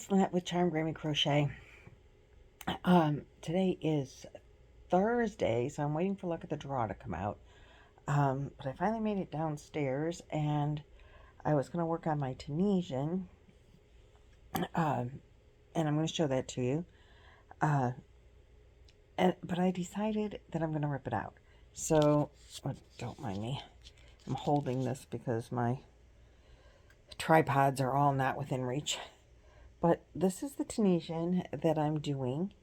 it's Lynette with Charm Grammy Crochet. Today is Thursday, so I'm waiting for Luck of the Draw to come out. But I finally made it downstairs, and I was going to work on my Tunisian, and I'm going to show that to you. But I decided that I'm going to rip it out. So, don't mind me. I'm holding this because my tripods are all not within reach. But this is the Tunisian that I'm doing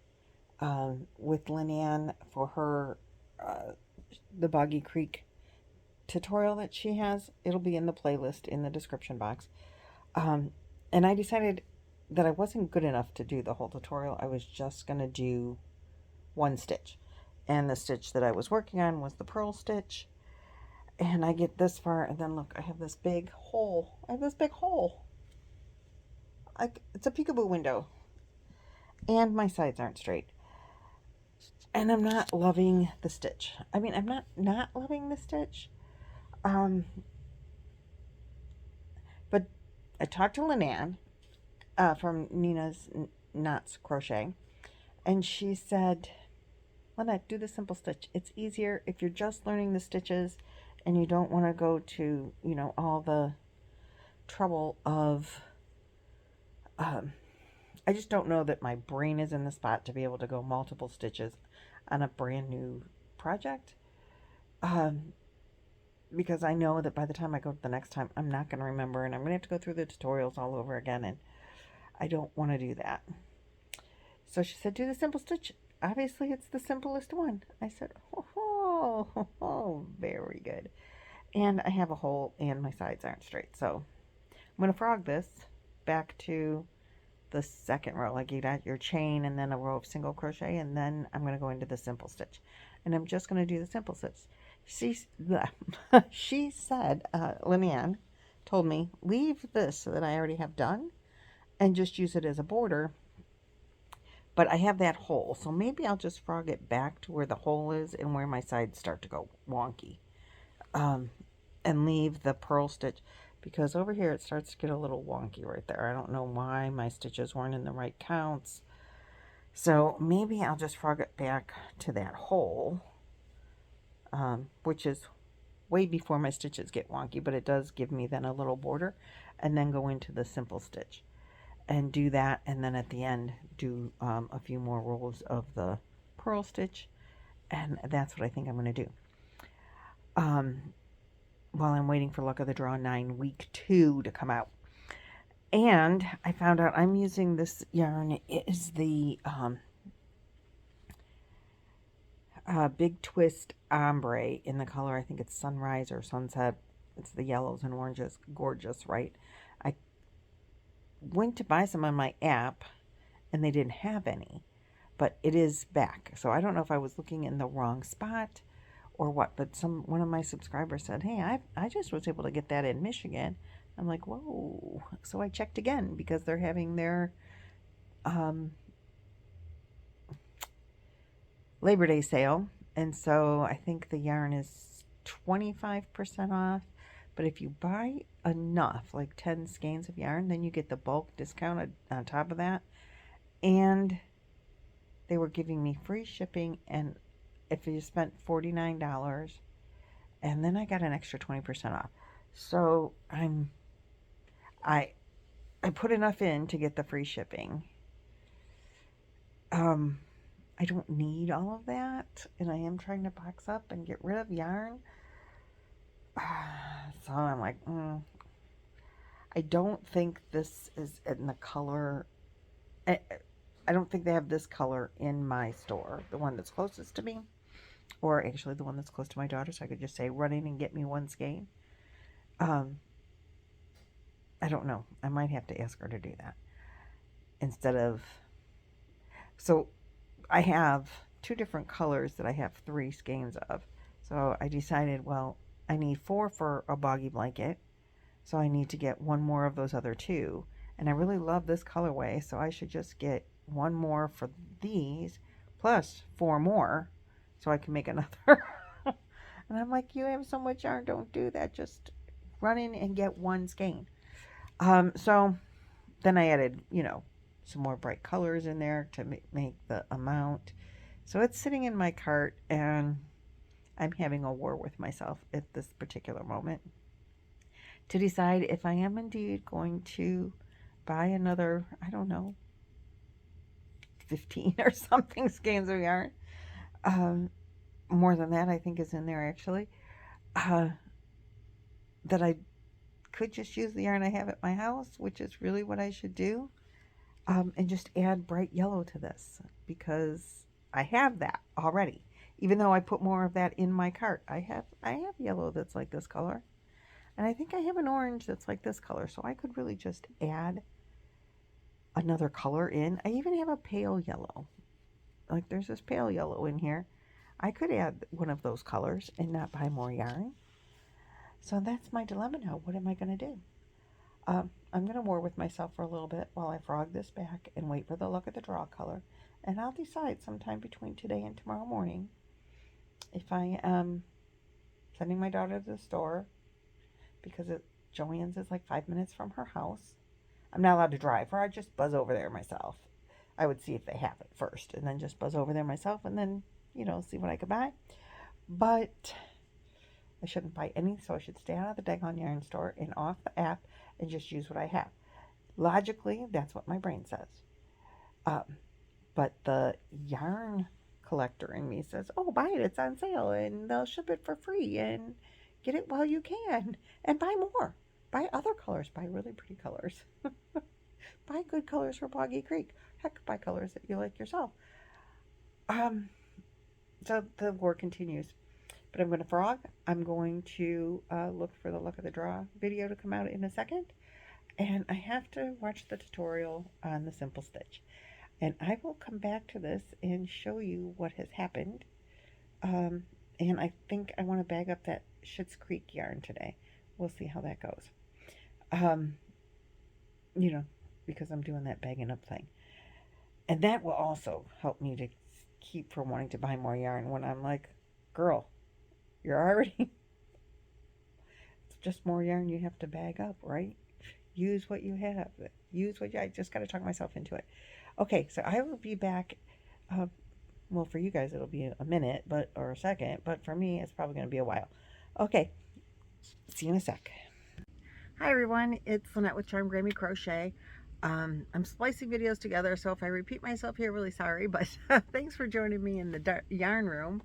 with Lynanne for her, the Boggy Creek tutorial that she has. It'll be in the playlist in the description box. And I decided that I wasn't good enough to do the whole tutorial. I was just going to do one stitch. And the stitch that I was working on was the purl stitch. And I get this far, and then look, I have this big hole. It's a peekaboo window. And my sides aren't straight. And I'm not loving the stitch. I mean, I'm not loving the stitch. But I talked to Lynanne from Nina's Knots Crochet. And she said, Lynette, do the simple stitch. It's easier if you're just learning the stitches and you don't want to go to, all the trouble of... I just don't know that my brain is in the spot to be able to go multiple stitches on a brand new project. Because I know that by the time I go to the next time, I'm not going to remember, and I'm going to have to go through the tutorials all over again, and I don't want to do that. So she said, do the simple stitch. Obviously, it's the simplest one. I said, very good. And I have a hole, and my sides aren't straight. So I'm going to frog this back to the second row. Like you got your chain and then a row of single crochet, and then I'm going to go into the simple stitch. And I'm just going to do the simple stitch. She said, Lynanne told me, leave this so that I already have done and just use it as a border. But I have that hole, so maybe I'll just frog it back to where the hole is and where my sides start to go wonky. And leave the purl stitch, because over here it starts to get a little wonky right there. I don't know why my stitches weren't in the right counts. So maybe I'll just frog it back to that hole, which is way before my stitches get wonky, but it does give me then a little border, and then go into the simple stitch and do that, and then at the end do a few more rows of the purl stitch, and that's what I think I'm going to do. While I'm waiting for Luck of the Draw 9 week 2 to come out. And I found out I'm using this yarn. It is the Big Twist Ombre in the color, I think it's Sunrise or Sunset. It's the yellows and oranges. Gorgeous, right? I went to buy some on my app, and they didn't have any. But it is back. So I don't know if I was looking in the wrong spot or what, but one of my subscribers said, hey, I just was able to get that in Michigan. I'm like, whoa. So I checked again, because they're having their Labor Day sale, and so I think the yarn is 25% off. But if you buy enough, like 10 skeins of yarn, then you get the bulk discount on top of that. And they were giving me free shipping, and if you spent $49, and then I got an extra 20% off. So I put enough in to get the free shipping. I don't need all of that, and I am trying to box up and get rid of yarn. So I'm like, I don't think this is in the color. I don't think they have this color in my store, the one that's closest to me. Or actually the one that's close to my daughter, so I could just say, run in and get me one skein. I don't know. I might have to ask her to do that. Instead of... So I have 2 different colors that I have 3 skeins of. So I decided, well, I need 4 for a Boggy Blanket. So I need to get 1 more of those other 2. And I really love this colorway, so I should just get 1 more for these, plus 4 more, so I can make another. And I'm like, you have so much yarn, don't do that. Just run in and get 1 skein. So then I added, some more bright colors in there to make the amount. So it's sitting in my cart, and I'm having a war with myself at this particular moment to decide if I am indeed going to buy another, I don't know, 15 or something skeins of yarn. More than that, I think, is in there actually. That I could just use the yarn I have at my house, which is really what I should do, and just add bright yellow to this, because I have that already. Even though I put more of that in my cart, I have yellow that's like this color, and I think I have an orange that's like this color, so I could really just add another color in. I even have a pale yellow. Like, there's this pale yellow in here. I could add one of those colors and not buy more yarn. So that's my dilemma now. What am I going to do? I'm going to war with myself for a little bit while I frog this back and wait for the luck of the draw color. And I'll decide sometime between today and tomorrow morning if I am sending my daughter to the store, because Joann's is like 5 minutes from her house. I'm not allowed to drive, or I'd just buzz over there myself. I would see if they have it first, and then just buzz over there myself, and then, you know, see what I could buy. But I shouldn't buy any, so I should stay out of the daggone yarn store and off the app and just use what I have. Logically, that's what my brain says. But the yarn collector in me says, oh, buy it, it's on sale, and they'll ship it for free, and get it while you can, and buy more. Buy other colors, buy really pretty colors. Buy good colors for Boggy Creek. Heck, buy colors that you like yourself. So the war continues. But I'm going to frog. I'm going to look for the luck of the draw video to come out in a second. And I have to watch the tutorial on the simple stitch. And I will come back to this and show you what has happened. And I think I want to bag up that Schitt's Creek yarn today. We'll see how that goes. You know, because I'm doing that bagging up thing. And that will also help me to keep from wanting to buy more yarn when I'm like, girl, you're already, it's just more yarn you have to bag up, right? Use what you have. I just got to talk myself into it. Okay, so I will be back. Well, for you guys, it'll be a minute, or a second, but for me, it's probably going to be a while. Okay, see you in a sec. Hi, everyone. It's Lynette with Charm Grammy Crochet. I'm splicing videos together, so if I repeat myself here, really sorry, but thanks for joining me in the yarn room.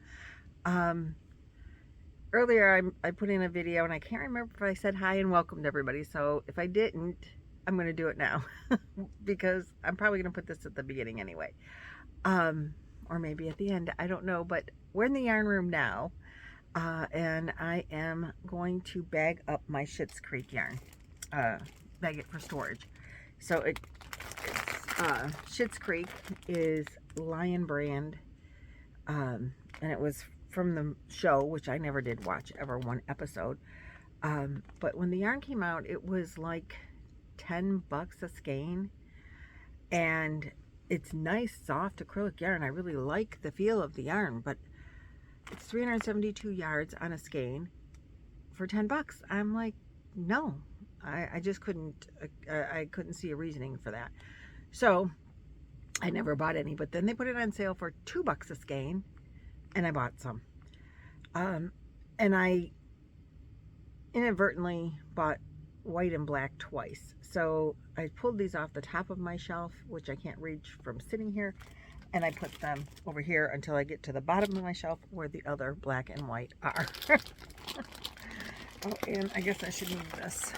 Earlier I put in a video, and I can't remember if I said hi and welcome to everybody, so if I didn't, I'm going to do it now because I'm probably going to put this at the beginning anyway, or maybe at the end, I don't know. But we're in the yarn room now, and I am going to bag up my Schitt's Creek yarn, bag it for storage. So it's Schitt's Creek is Lion brand, and it was from the show, which I never did watch ever one episode. But when the yarn came out, it was like $10 a skein, and it's nice, soft acrylic yarn. I really like the feel of the yarn, but it's 372 yards on a skein for $10. I'm like, no, I just couldn't. I couldn't see a reasoning for that. So I never bought any. But then they put it on sale for $2 a skein, and I bought some. And I inadvertently bought white and black twice. So I pulled these off the top of my shelf, which I can't reach from sitting here, and I put them over here until I get to the bottom of my shelf where the other black and white are. Oh, and I guess I should move this.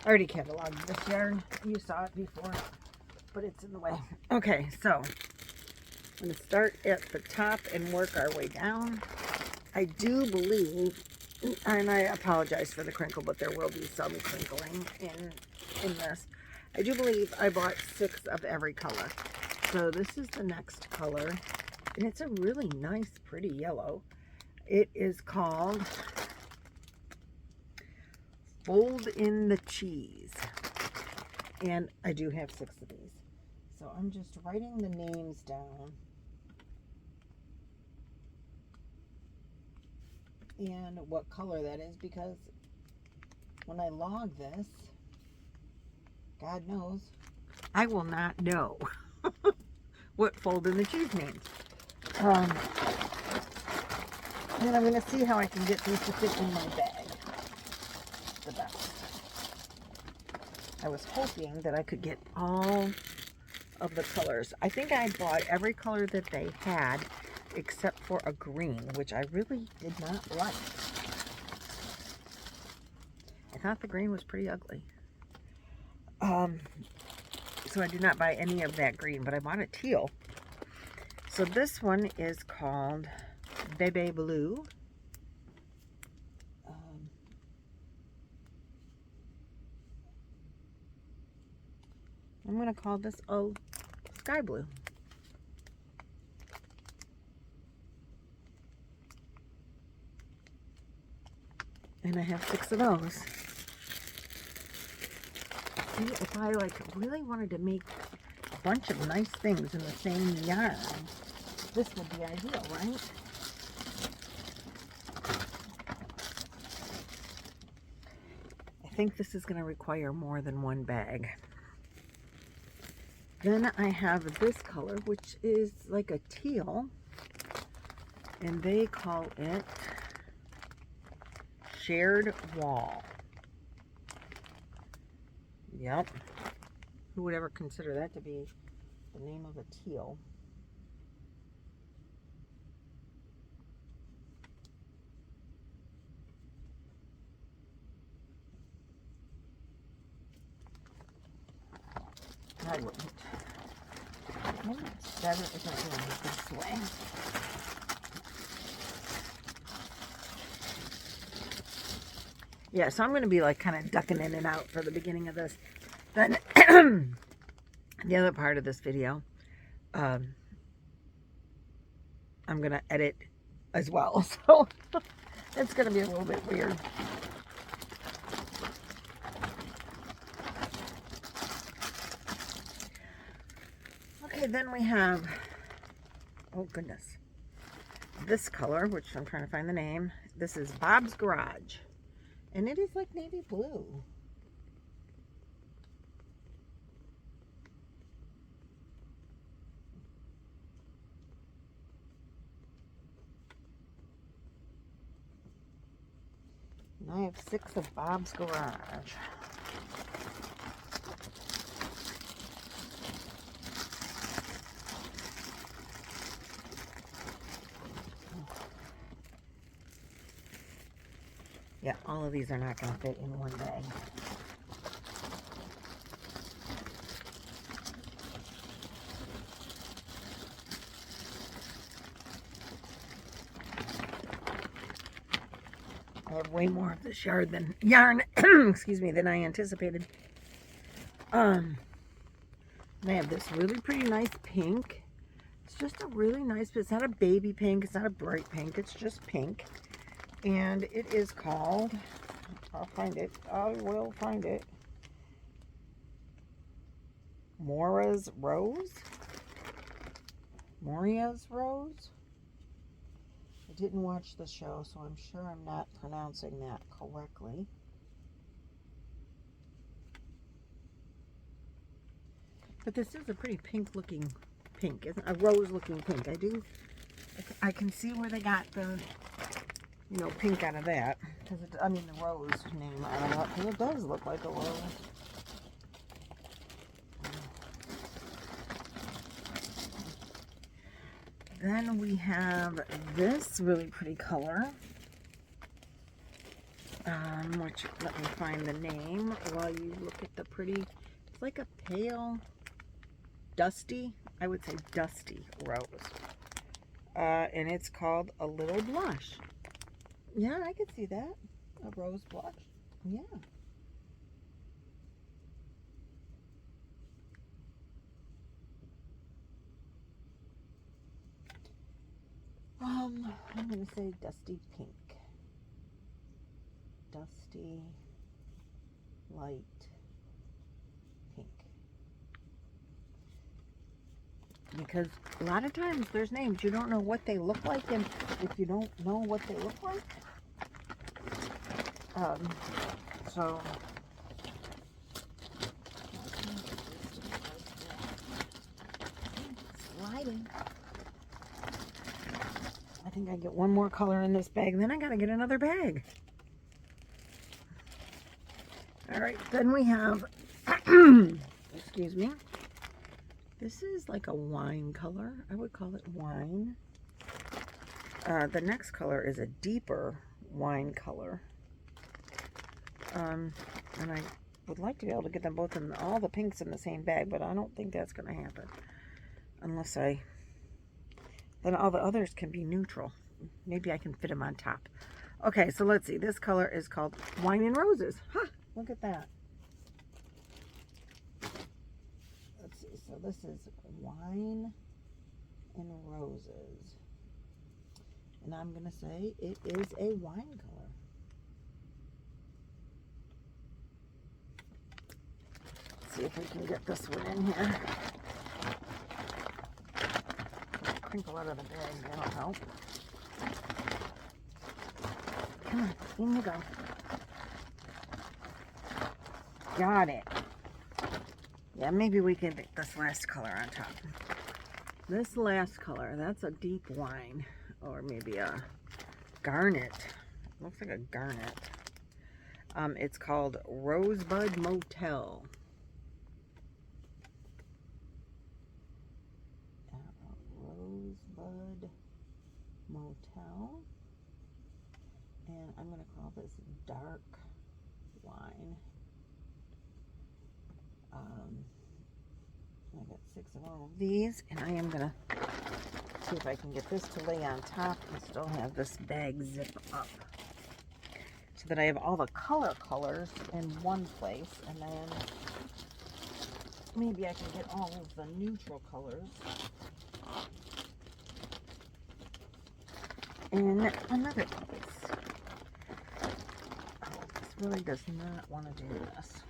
I already cataloged this yarn. You saw it before, but it's in the way. Okay, so I'm going to start at the top and work our way down. I do believe, and I apologize for the crinkle, but there will be some crinkling in this. I do believe I bought 6 of every color. So this is the next color, and it's a really nice, pretty yellow. It is called Fold in the Cheese, and I do have 6 of these. So I'm just writing the names down. And what color that is, because when I log this, God knows, I will not know what fold in the cheese means. And I'm going to see how I can get these to fit in my bag the best. I was hoping that I could get all of the colors. I think I bought every color that they had except for a green, which I really did not like. I thought the green was pretty ugly. So I did not buy any of that green, but I bought a teal. So this one is called Bebe Blue. I'm going to call this Sky Blue. And I have 6 of those. See, if I really wanted to make a bunch of nice things in the same yarn, this would be ideal, right? I think this is going to require more than one bag. Then I have this color, which is like a teal, and they call it Shared Wall. Yep. Who would ever consider that to be the name of a teal? I wouldn't. Maybe it's better if I do it this way. Yeah, so I'm going to be kind of ducking in and out for the beginning of this. Then the other part of this video, I'm going to edit as well. So it's going to be a little bit weird. Okay, then we have, oh goodness, this color, which I'm trying to find the name. This is Bob's Garage. And it is like navy blue. And I have 6 of Bob's Garage. Yeah, all of these are not going to fit in one bag. I have way more of this yarn, excuse me, than I anticipated. And I have this really pretty nice pink. It's just a really nice, it's not a baby pink, it's not a bright pink, it's just pink. And it is called, I'll find it, I will find it, Moria's Rose? I didn't watch the show, so I'm sure I'm not pronouncing that correctly. But this is a pretty pink looking pink, isn't a rose looking pink. I can see where they got the, pink out of that. Because the rose name out of that, because it does look like a rose. Then we have this really pretty color, which, let me find the name while you look at the pretty, it's like a pale, dusty, I would say dusty rose. And it's called A Little Blush. Yeah, I could see that. A rose blush. Yeah. I'm going to say dusty pink. Dusty light pink. Because a lot of times there's names, you don't know what they look like, and if you don't know what they look like, so think I get one more color in this bag, then I gotta get another bag. All right, then we have, excuse me, this is like a wine color. I would call it wine. The next color is a deeper wine color. And I would like to be able to get them both in all the pinks in the same bag, but I don't think that's going to happen. Unless then all the others can be neutral. Maybe I can fit them on top. Okay, so let's see. This color is called Wine and Roses. Huh, look at that. Let's see. So this is Wine and Roses. And I'm going to say it is a wine color. Let's see if we can get this one in here. Crinkle out of the bag, that'll help. Come on, in you go. Got it. Yeah, maybe we can get this last color on top. This last color, that's a deep wine, or maybe a garnet. Looks like a garnet. It's called Rosebud Motel. Rosebud Motel. And I'm going to call this dark wine. I got 6 of all of these, and I am going to see if I can get this to lay on top and still have this bag zip up, so that I have all the colors in one place, and then maybe I can get all of the neutral colors in another place. Oh, this really does not want to do this.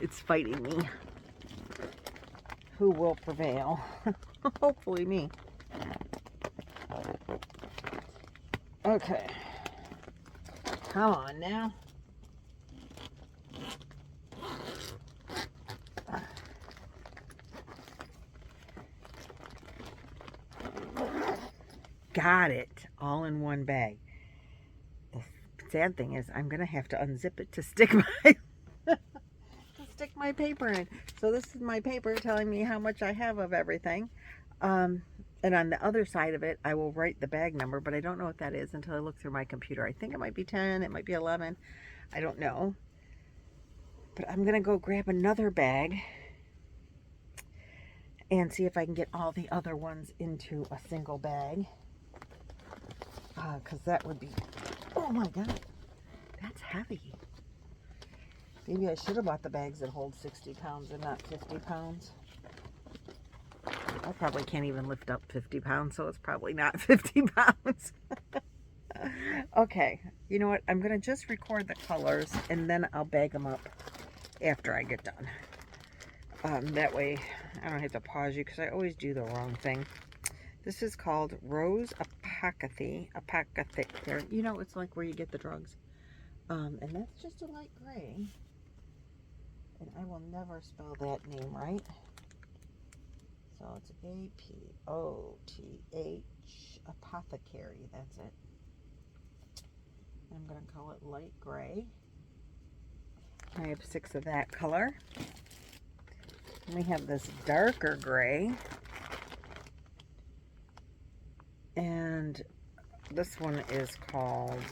It's fighting me. Who will prevail? Hopefully me. Okay. Come on now. Got it. All in one bag. The sad thing is I'm going to have to unzip it to stick my paper in. So this is my paper telling me how much I have of everything. And on the other side of it, I will write the bag number, but I don't know what that is until I look through my computer. I think it might be 10, it might be 11. I don't know. But I'm going to go grab another bag and see if I can get all the other ones into a single bag. Because that would be, oh my God, that's heavy. Maybe I should have bought the bags that hold 60 pounds and not 50 pounds. I probably can't even lift up 50 pounds, so it's probably not 50 pounds. Okay, you know what? I'm going to just record the colors, and then I'll bag them up after I get done. That way, I don't have to pause you, because I always do the wrong thing. This is called Rose Apathy. You know, it's like where you get the drugs. And that's just a light gray. And I will never spell that name right. So it's A-P-O-T-H, apothecary, that's it. I'm going to call it light gray. I have 6 of that color. And we have this darker gray. And this one is called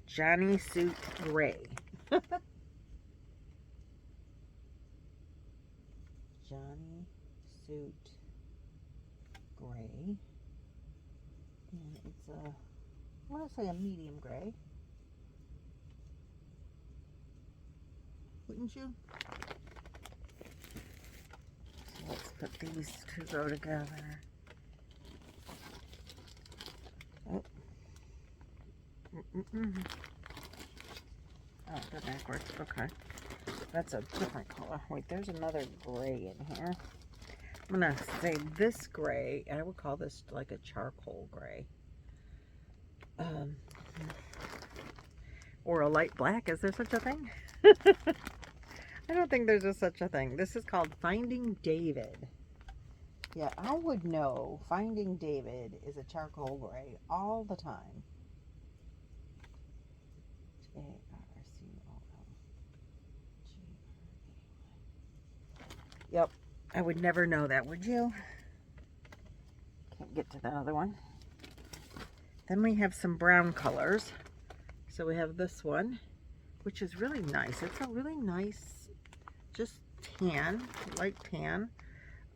Johnny Suit Gray. Johnny Suit Gray. And it's a, I want to say a medium gray. Wouldn't you? So let's put these 2 go together. Oh. Oh, they're backwards. Okay. That's a different color. Wait, there's another gray in here. I'm going to say this gray, and I would call this like a charcoal gray. Or a light black. Is there such a thing? I don't think there's such a thing. This is called Finding David. Yeah, I would know Finding David is a charcoal gray all the time. A-R-C-O-L-G-R-A-Y. Yep, I would never know that, would you? Can't get to the other one. Then we have some brown colors. So we have this one, which is really nice. It's a really nice, just tan, light tan.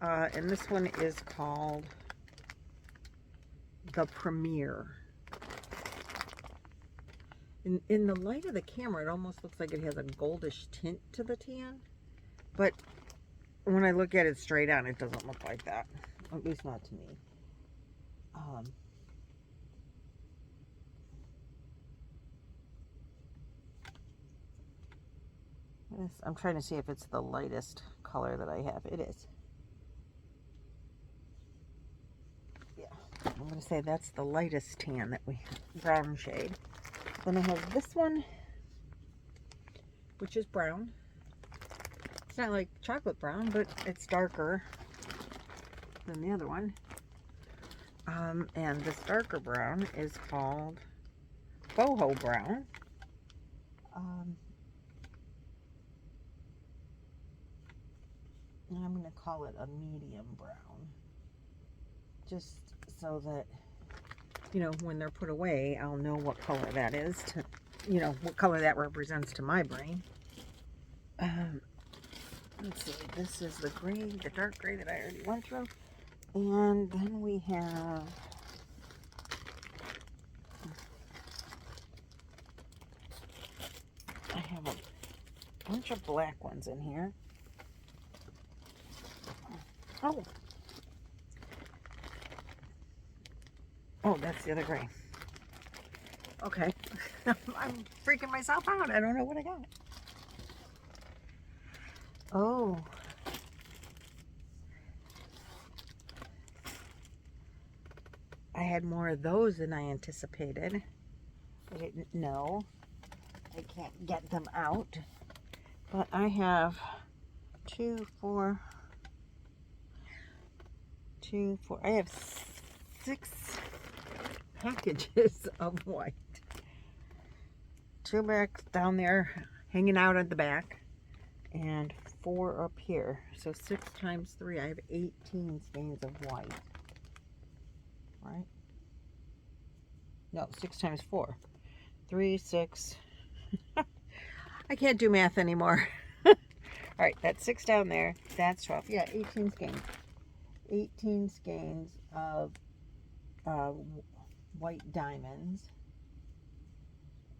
And this one is called the Premier. In the light of the camera, it almost looks like it has a goldish tint to the tan. But when I look at it straight on, it doesn't look like that. At least not to me. I'm trying to see if it's the lightest color that I have. It is. Yeah, I'm going to say that's the lightest tan that we have, brown shade. Then I have this one, which is brown. It's not like chocolate brown, but it's darker than the other one. And this darker brown is called boho brown. And I'm going to call it a medium brown, just so that, you know, when they're put away, I'll know what color that is, to, you know, what color that represents to my brain. Let's see, this is the gray, the dark gray that I already went through. And then we have, I have a bunch of black ones in here. Oh, that's the other gray. Okay. I'm freaking myself out. I don't know what I got. Oh. I had more of those than I anticipated. I didn't know. I can't get them out. But I have 2, 4. I have 6 packages of white. 2 back down there, hanging out at the back, and 4 up here. So 6 times 3, I have 18 skeins of white. Right? No, 6 times 4. 3, 6. I can't do math anymore. All right, that's 6 down there. That's 12. Yeah, 18 skeins. 18 skeins of white diamonds.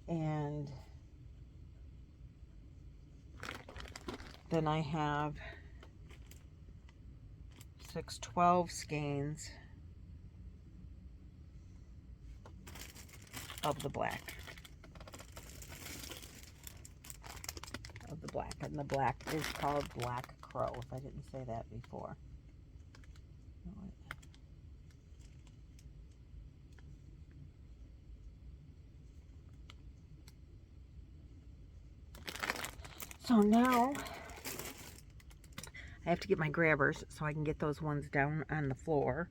And then I have 12 skeins of the black. And the black is called Black Crow, if I didn't say that before. So now I have to get my grabbers so I can get those ones down on the floor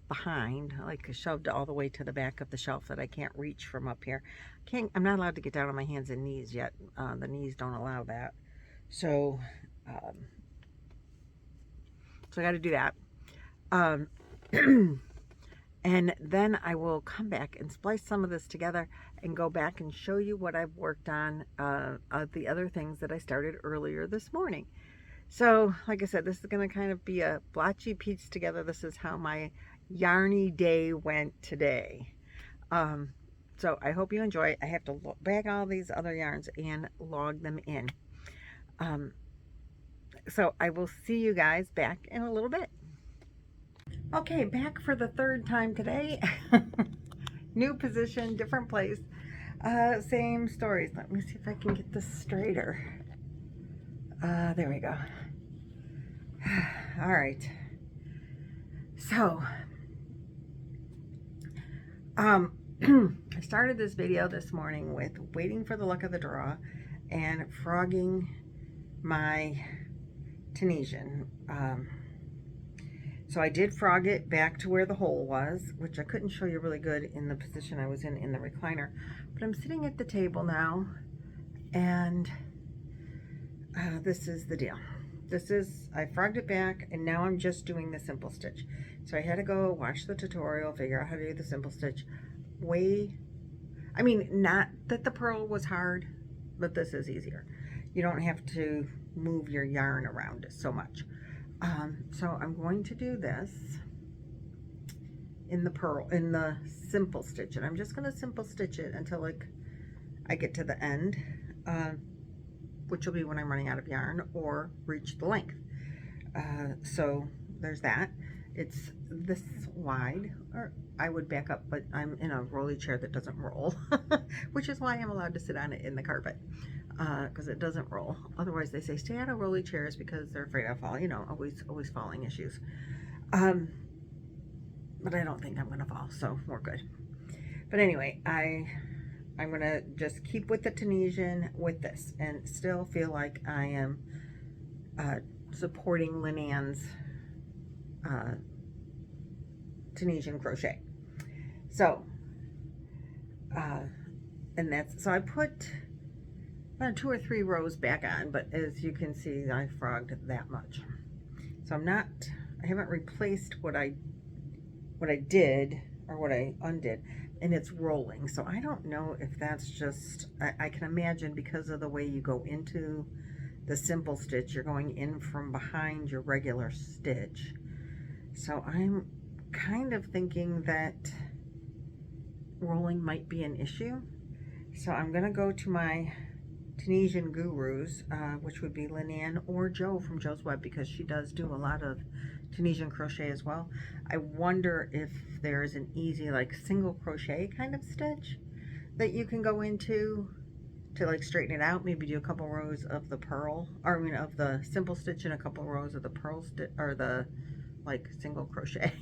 behind, like shoved all the way to the back of the shelf that I can't reach from up here. I'm not allowed to get down on my hands and knees yet. The knees don't allow that. So I got to do that. And then I will come back and splice some of this together and go back and show you what I've worked on of the other things that I started earlier this morning. So, like I said, this is going to kind of be a blotchy piece together. This is how my yarny day went today. So I hope you enjoy it. I have to bag all these other yarns and log them in. So I will see you guys back in a little bit. Okay, back for the 3rd time today. New position, different place. Same stories. Let me see if I can get this straighter. There we go. All right. So, I started this video this morning with waiting for the luck of the draw and frogging my Tunisian. So I did frog it back to where the hole was, which I couldn't show you really good in the position I was in the recliner. But I'm sitting at the table now, and this is the deal. I frogged it back, and now I'm just doing the simple stitch. So I had to go watch the tutorial, figure out how to do the simple stitch. I mean, not that the purl was hard, but this is easier. You don't have to move your yarn around so much. So I'm going to do this in the simple stitch, and I'm just going to simple stitch it until like I get to the end, which will be when I'm running out of yarn or reach the length. So there's that. It's this wide, or I would back up, but I'm in a rolly chair that doesn't roll, which is why I'm allowed to sit on it in the carpet, because it doesn't roll. Otherwise they say stay out of rolly chairs because they're afraid of falling, you know, always falling issues. But I don't think I'm gonna fall, so we're good. But anyway, I'm gonna just keep with the Tunisian with this and still feel like I am supporting Lynanne's Tunisian crochet. So and that's, so I put about 2 or 3 rows back on, but as you can see, I frogged that much. So I haven't replaced what I did or what I undid, and it's rolling. So I don't know if that's just, I can imagine because of the way you go into the simple stitch, you're going in from behind your regular stitch. So I'm kind of thinking that rolling might be an issue. So I'm gonna go to my Tunisian gurus, which would be Lynanne or Jo from Jo's Web, because she does do a lot of Tunisian crochet as well. I wonder if there's an easy like single crochet kind of stitch that you can go into to like straighten it out. Maybe do a couple rows of the purl, or I mean of the simple stitch and a couple rows of the purl stitch, or the like single crochet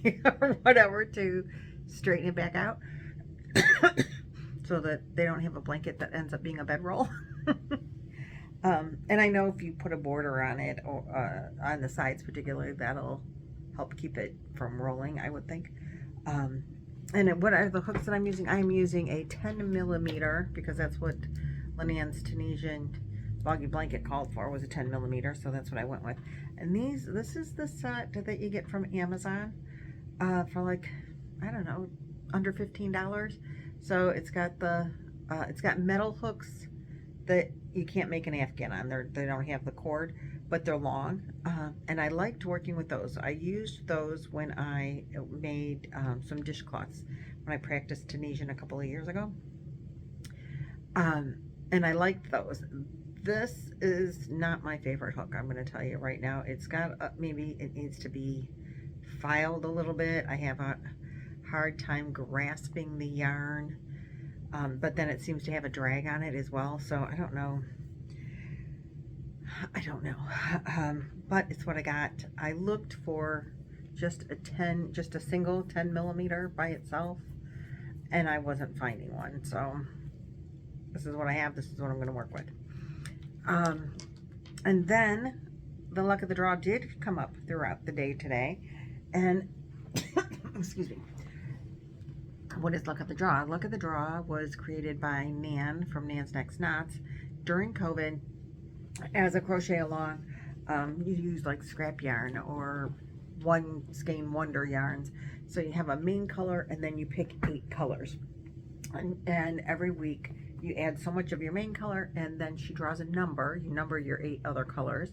or whatever, to straighten it back out so that they don't have a blanket that ends up being a bedroll. And I know if you put a border on it, or on the sides particularly, that'll help keep it from rolling, I would think. And what are the hooks that I'm using? I'm using a 10mm, because that's what Lynanne's Tunisian Boggy Blanket called for, was a 10mm, so that's what I went with. And this is the set that you get from Amazon for like, I don't know, under $15. So it's got it's got metal hooks that you can't make an afghan on. They don't have the cord, but they're long, and I liked working with those. I used those when I made some dishcloths when I practiced Tunisian a couple of years ago, and I liked those. This is not my favorite hook, I'm going to tell you right now. It's got maybe it needs to be filed a little bit. I have a hard time grasping the yarn, but then it seems to have a drag on it as well, so I don't know, but it's what I got. I looked for just a single 10mm by itself, and I wasn't finding one, so this is what I have. This is what I'm going to work with. And then the luck of the draw did come up throughout the day today, and excuse me. What is luck of the draw? Luck of the draw was created by Nan from Nan's Next Knots during COVID as a crochet along. You use like scrap yarn or one skein wonder yarns. So you have a main color, and then you pick 8 colors, and every week you add so much of your main color, and then she draws a number. You number your 8 other colors,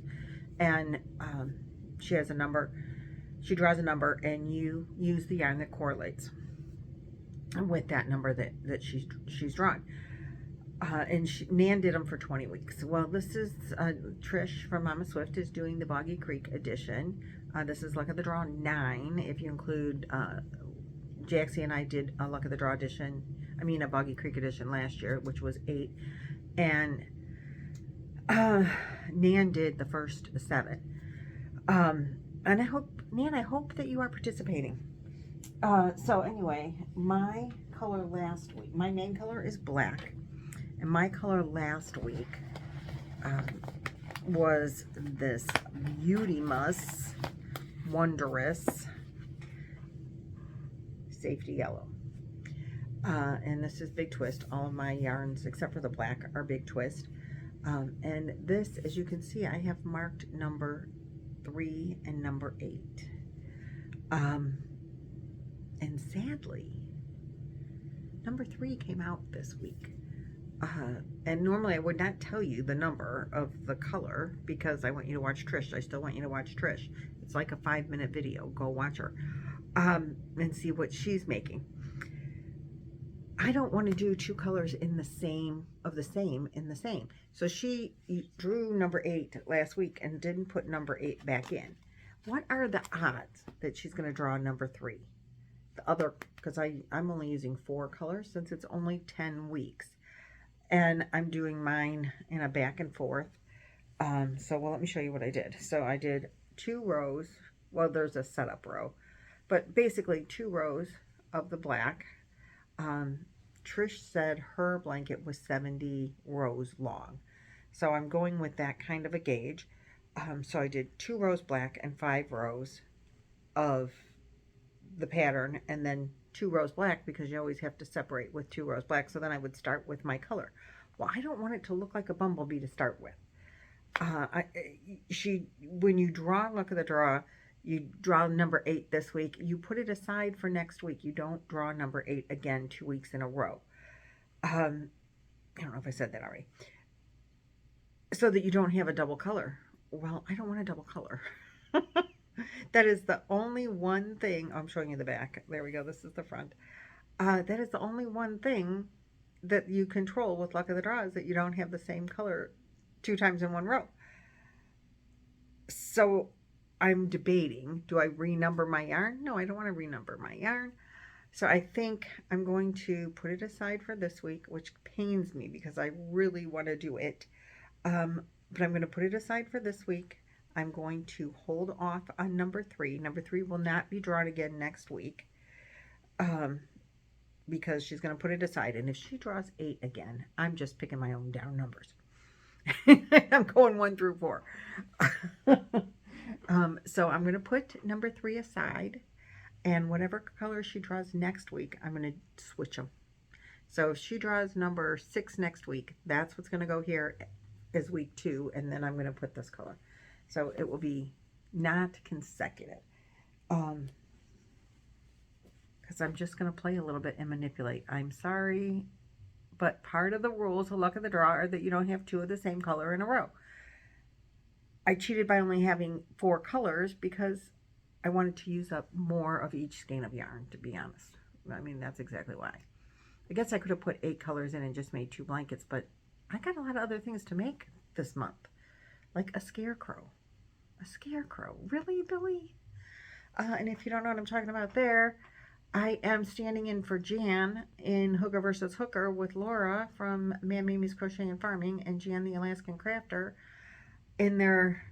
and she has a number. She draws a number, and you use the yarn that correlates with that number that she's drawn. And Nan did them for 20 weeks. Well, this is Trish from Mama Swift is doing the Boggy Creek edition. This is Luck of the Draw 9. If you include Jaxie and I did a Luck of the Draw edition, a Boggy Creek edition last year, which was 8. And Nan did the first 7. And I hope that you are participating. So anyway, my color last week, my main color is black, and my color last week was this Beauty Muss Wondrous Safety Yellow. And this is Big Twist. All of my yarns, except for the black, are Big Twist. And this, as you can see, I have marked number 3 and number 8. And sadly, number 3 came out this week. And normally I would not tell you the number of the color because I want you to watch Trish. I still want you to watch Trish. It's like a 5-minute video. Go watch her and see what she's making. I don't want to do 2 colors in the same in the same. So she drew number 8 last week and didn't put number 8 back in. What are the odds that she's going to draw number 3? The other, because I'm only using 4 colors since it's only 10 weeks. And I'm doing mine in a back and forth. So, well, let me show you what I did. So I did 2 rows. Well, there's a setup row. But basically 2 rows of the black. Trish said her blanket was 70 rows long. So I'm going with that kind of a gauge. So I did 2 rows black and 5 rows of the pattern, and then 2 rows black because you always have to separate with 2 rows black. So then I would start with my color. Well, I don't want it to look like a bumblebee to start with. When you draw, look at the draw, you draw number 8 this week, you put it aside for next week. You don't draw number 8 again 2 weeks in a row. I don't know if I said that already. So that you don't have a double color. Well, I don't want a double color. That is the only one thing. Oh, I'm showing you the back. There we go. This is the front. That is the only one thing that you control with luck of the draw, is that you don't have the same color 2 times in one row. So I'm debating, do I renumber my yarn? No, I don't want to renumber my yarn. So I think I'm going to put it aside for this week, which pains me because I really want to do it. But I'm going to put it aside for this week. I'm going to hold off on number 3. Number 3 will not be drawn again next week because she's going to put it aside. And if she draws 8 again, I'm just picking my own down numbers. I'm going 1 through 4. So I'm going to put number 3 aside, and whatever color she draws next week, I'm going to switch them. So if she draws number 6 next week, that's what's going to go here as week 2, and then I'm going to put this color. So it will be not consecutive. Because I'm just going to play a little bit and manipulate. I'm sorry, but part of the rules of luck of the draw are that you don't have 2 of the same color in a row. I cheated by only having 4 colors because I wanted to use up more of each skein of yarn, to be honest. I mean, that's exactly why. I guess I could have put 8 colors in and just made 2 blankets, but I got a lot of other things to make this month. Like a scarecrow. A scarecrow. Really, Billy? And if you don't know what I'm talking about there, I am standing in for Jan in Hooker vs. Hooker with Laura from Man Mimi's Crochet and Farming and Jan the Alaskan Crafter in their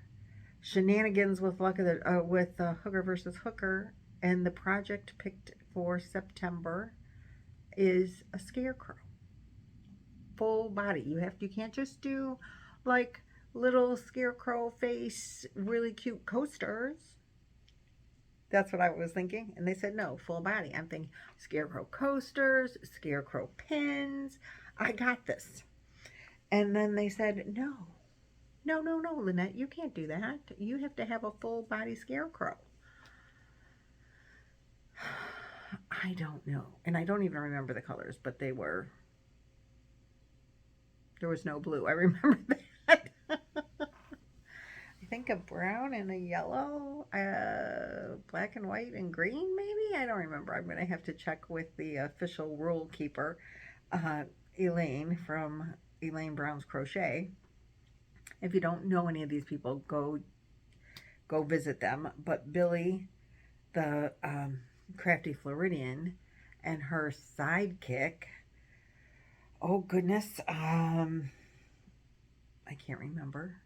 shenanigans with Hooker vs. Hooker. And the project picked for September is a scarecrow. Full body. You can't just do like little scarecrow face, really cute coasters. That's what I was thinking. And they said, no, full body. I'm thinking scarecrow coasters, scarecrow pins. I got this. And then they said, no, Lynette, you can't do that. You have to have a full body scarecrow. I don't know. And I don't even remember the colors, but there was no blue. I remember that. I think a brown and a yellow, black and white and green, maybe? I don't remember. I'm going to have to check with the official rule keeper, Elaine from Elaine Brown's Crochet. If you don't know any of these people, go visit them. But Billie, the Crafty Floridian, and her sidekick, oh goodness, I can't remember.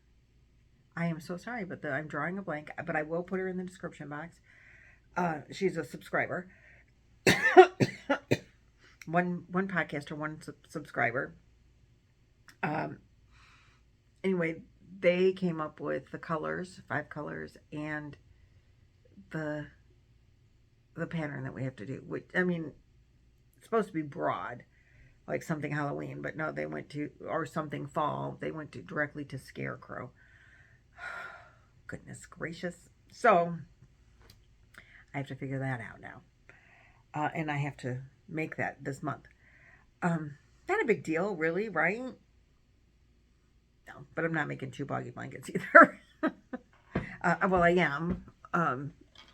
I am so sorry, but I'm drawing a blank, but I will put her in the description box. She's a subscriber. one podcaster, one subscriber. Anyway, they came up with the colors, 5 colors, and the pattern that we have to do. Which, I mean, it's supposed to be broad, like something Halloween, but no, they went to, or something fall. They went to directly to Scarecrow. Goodness gracious. So I have to figure that out now. And I have to make that this month. Not a big deal, really, right? No, but I'm not making 2 Boggy Blankets either. Well, I am,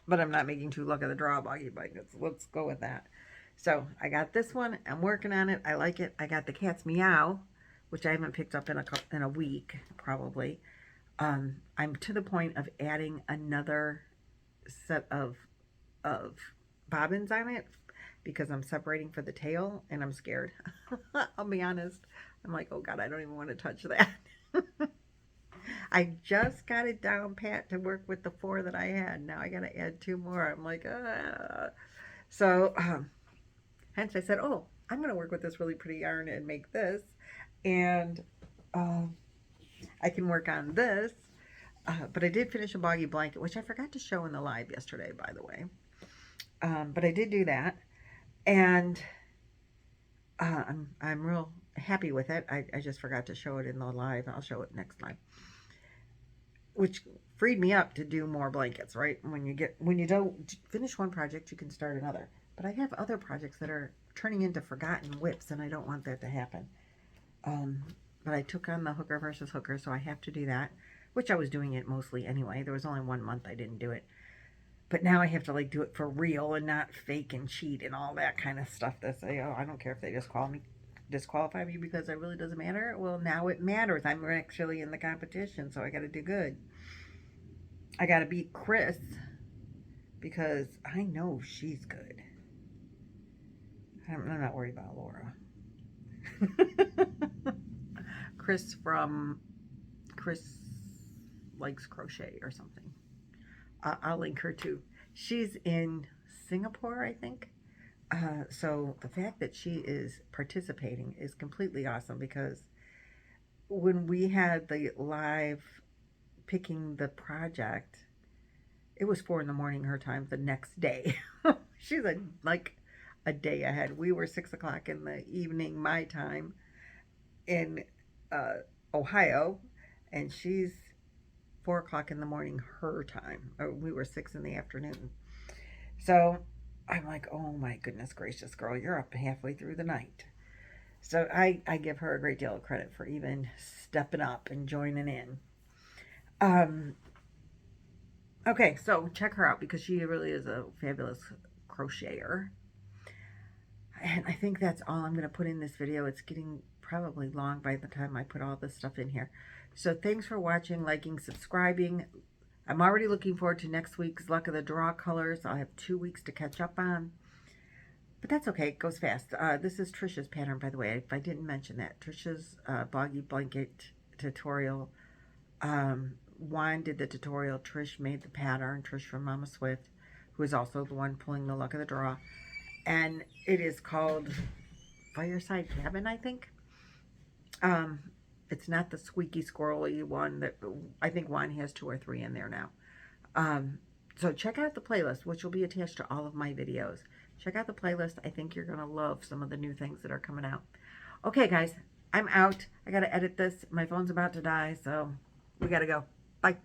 but I'm not making 2 Luck of the Draw Boggy Blankets. Let's go with that. So I got this one. I'm working on it. I like it. I got the Cat's Meow, which I haven't picked up in a week, probably. I'm to the point of adding another set of bobbins on it because I'm separating for the tail and I'm scared. I'll be honest. I'm like, oh God, I don't even want to touch that. I just got it down pat to work with the 4 that I had. Now I got to add 2 more. I'm like, So, hence I said, oh, I'm going to work with this really pretty yarn and make this. And I can work on this. But I did finish a Boggy Blanket, which I forgot to show in the live yesterday, by the way. But I did do that. And I'm real happy with it. I just forgot to show it in the live. I'll show it next time. Which freed me up to do more blankets, right? When you don't finish one project, you can start another. But I have other projects that are turning into forgotten whips, and I don't want that to happen. But I took on the hooker versus hooker, so I have to do that, which I was doing it mostly anyway. There was only 1 month I didn't do it. But now I have to like do it for real and not fake and cheat and all that kind of stuff. That say, oh, I don't care if they disqualify me because it really doesn't matter. Well, now it matters. I'm actually in the competition, so I got to do good. I got to beat Chris because I know she's good. I'm not worried about Laura. Chris Likes Crochet or something. I'll link her too. She's in Singapore, I think. So the fact that she is participating is completely awesome because when we had the live picking the project, it was 4 in the morning her time the next day. She's like a day ahead. We were 6 o'clock in the evening my time in Ohio, and she's 4 o'clock in the morning her time. We were 6 in the afternoon. So I'm like, oh my goodness gracious, girl, you're up halfway through the night. So I give her a great deal of credit for even stepping up and joining in. Okay, so check her out because she really is a fabulous crocheter. And I think that's all I'm going to put in this video. It's getting probably long by the time I put all this stuff in here. So thanks for watching, liking, subscribing. I'm already looking forward to next week's Luck of the Draw colors. I'll have 2 weeks to catch up on. But that's okay. It goes fast. This is Trisha's pattern, by the way, if I didn't mention that. Trisha's Boggy Blanket tutorial. Juan did the tutorial. Trish made the pattern. Trish from Mama Swift, who is also the one pulling the Luck of the Draw. And it is called Fireside Cabin, I think. It's not the squeaky, squirrely one that I think Juan has 2 or 3 in there now. So check out the playlist, which will be attached to all of my videos. Check out the playlist. I think you're going to love some of the new things that are coming out. Okay, guys, I'm out. I got to edit this. My phone's about to die, so we got to go. Bye.